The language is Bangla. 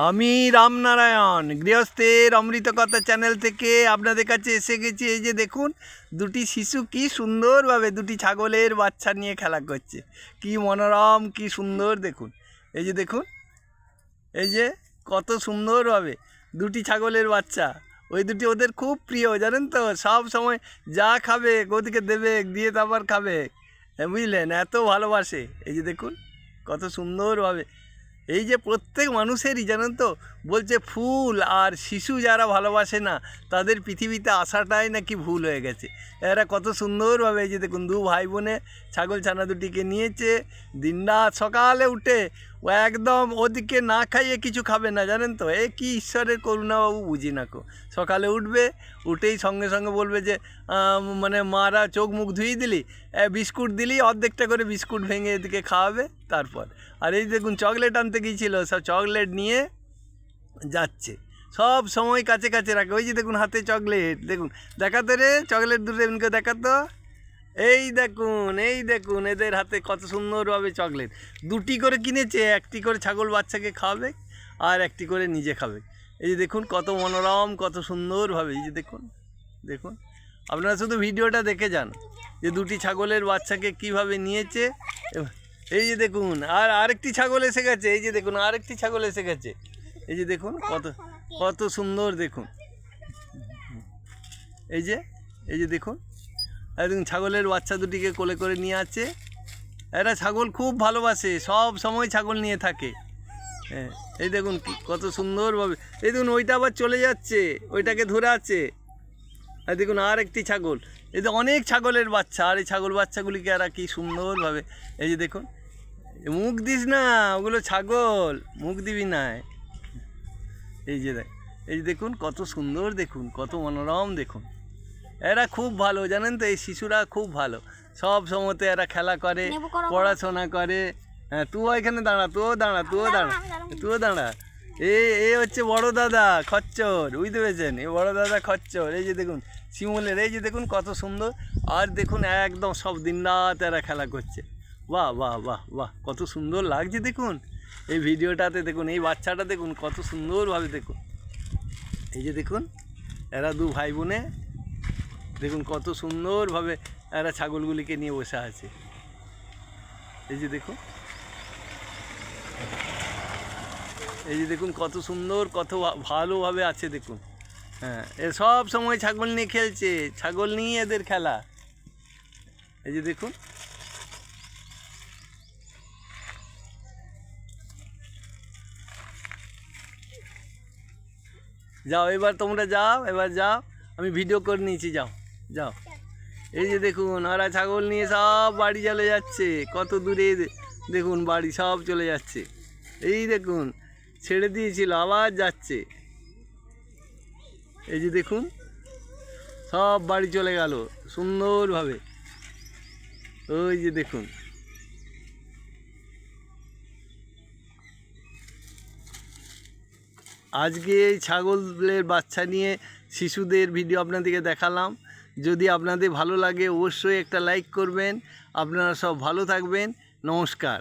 আমি রামনারায়ণ গৃহস্থের অমৃত কথা চ্যানেল থেকে আপনাদের কাছে এসে গেছি। এই যে দেখুন, দুটি শিশু কি সুন্দরভাবে দুটি ছাগলের বাচ্চা নিয়ে খেলা করছে। কি মনোরম, কি সুন্দর দেখুন। এই যে দেখুন, এই যে কত সুন্দরভাবে দুটি ছাগলের বাচ্চা। ওই দুটি ওদের খুব প্রিয়, জানেন তো। সব সময় যা খাবে ওদিকে দেবে, দিয়ে তারপর খাবে, বুঝলেন, এত ভালোবাসে। এই যে দেখুন কত সুন্দরভাবে। এই যে প্রত্যেক মানুষেরই, জানেন তো, বলছে ফুল আর শিশু যারা ভালোবাসে না, তাদের পৃথিবীতে আসাটাই নাকি ভুল হয়ে গেছে। এরা কত সুন্দরভাবে, এই যে দেখুন, দু ভাই বোনে ছাগল ছানা দুটিকে নিয়েছে। দিনরাত সকালে উঠে ও একদম ওদিকে না খাইয়ে কিছু খাবে না, জানেন তো। এ কি ঈশ্বরের করুণা বাবু, বুঝি না কো। সকালে উঠবে, উঠেই সঙ্গে সঙ্গে বলবে যে মানে মারা চোখ মুখ ধুয়ে দিলি, বিস্কুট দিলি, অর্ধেকটা করে বিস্কুট ভেঙে এদিকে খাওয়াবে তারপর। আর এই দেখুন, চকলেট আনতে গিয়েছিল, সব চকলেট নিয়ে যাচ্ছে, সব সময় কাছে কাছে রাখে। ওই যে দেখুন হাতে চকলেট, দেখুন, দেখাতো রে চকলেট দুটো এমনকে দেখাতো। এই দেখুন, এই দেখুন, এদের হাতে কত সুন্দরভাবে চকলেট দুটি করে কিনেছে। একটি করে ছাগল বাচ্চাকে খাওয়াবে আর একটি করে নিজে খাবে। এই যে দেখুন কত মনোরম, কত সুন্দরভাবে। এই যে দেখুন, দেখুন, আপনারা শুধু ভিডিওটা দেখে যান যে দুটি ছাগলের বাচ্চাকে কিভাবে নিয়েছে। এই যে দেখুন, আর আরেকটি ছাগল এসে গেছে। এই যে দেখুন, আরেকটি ছাগল এসে গেছে। এই যে দেখুন কত কত সুন্দর দেখুন। এই যে, এই যে দেখুন, একদম ছাগলের বাচ্চা দুটিকে কোলে করে নিয়ে আছে। এরা ছাগল খুব ভালোবাসে, সব সময় ছাগল নিয়ে থাকে। হ্যাঁ, এই দেখুন কত সুন্দরভাবে। এই দেখুন, ওইটা আবার চলে যাচ্ছে, ওইটাকে ধরে আছে। আর দেখুন আর একটি ছাগল। এই যে অনেক ছাগলের বাচ্চা, আর এই ছাগল বাচ্চাগুলিকে এরা কি সুন্দরভাবে। এই যে দেখুন, মুখ দিস না, ওগুলো ছাগল, মুখ দিবি না। এই যে এই যে দেখুন কত সুন্দর, দেখুন কত মনোরম দেখুন। এরা খুব ভালো, জানেন তো, এই শিশুরা খুব ভালো। সব সময়তে এরা খেলা করে, পড়াশোনা করে। হ্যাঁ, তুইও এখানে দাঁড়া, তুইও দাঁড়া, তুইও দাঁড়া, তুইও দাঁড়া। এ হচ্ছে বড় দাদা খচ্চর, বুঝতে পেরেছেন, এই বড় দাদা খচ্চর। এই যে দেখুন শিমুলের, এই যে দেখুন কত সুন্দর। আর দেখুন একদম সব দিনরাত এরা খেলা করছে। বাহ বাহ বাহ বাহ, কত সুন্দর লাগছে দেখুন। এই ভিডিওটাতে দেখুন, এই বাচ্চাটা দেখুন কত সুন্দরভাবে দেখুন। এই যে দেখুন, এরা দু ভাই বোনে দেখুন কত সুন্দরভাবে এরা ছাগলগুলিকে নিয়ে বসে আছে। এই যে দেখুন, এই যে দেখুন কত সুন্দর, কত ভালোভাবে আছে দেখুন। হ্যাঁ, এ সব সময় ছাগল নিয়ে খেলছে, ছাগল নিয়ে এদের খেলা। এই যে দেখুন, যাও এবার তোমরা যাও, এবার যাও, আমি ভিডিও করে নিয়েছি, যাও যাও। এই যে দেখুন, ওরা ছাগল নিয়ে সব বাড়ি চলে যাচ্ছে, কত দূরে দেখুন বাড়ি সব চলে যাচ্ছে। এই দেখুন, ছেড়ে দিয়েছিল আবার যাচ্ছে। এই যে দেখুন, সব বাড়ি চলে গেল সুন্দরভাবে। ওই যে দেখুন, আজকে এই ছাগলের বাচ্চা নিয়ে শিশুদের ভিডিও আপনাদেরকে দেখালাম। যদি আপনাদের ভালো লাগে অবশ্যই একটা লাইক করবেন। আপনারা সব ভালো থাকবেন। নমস্কার।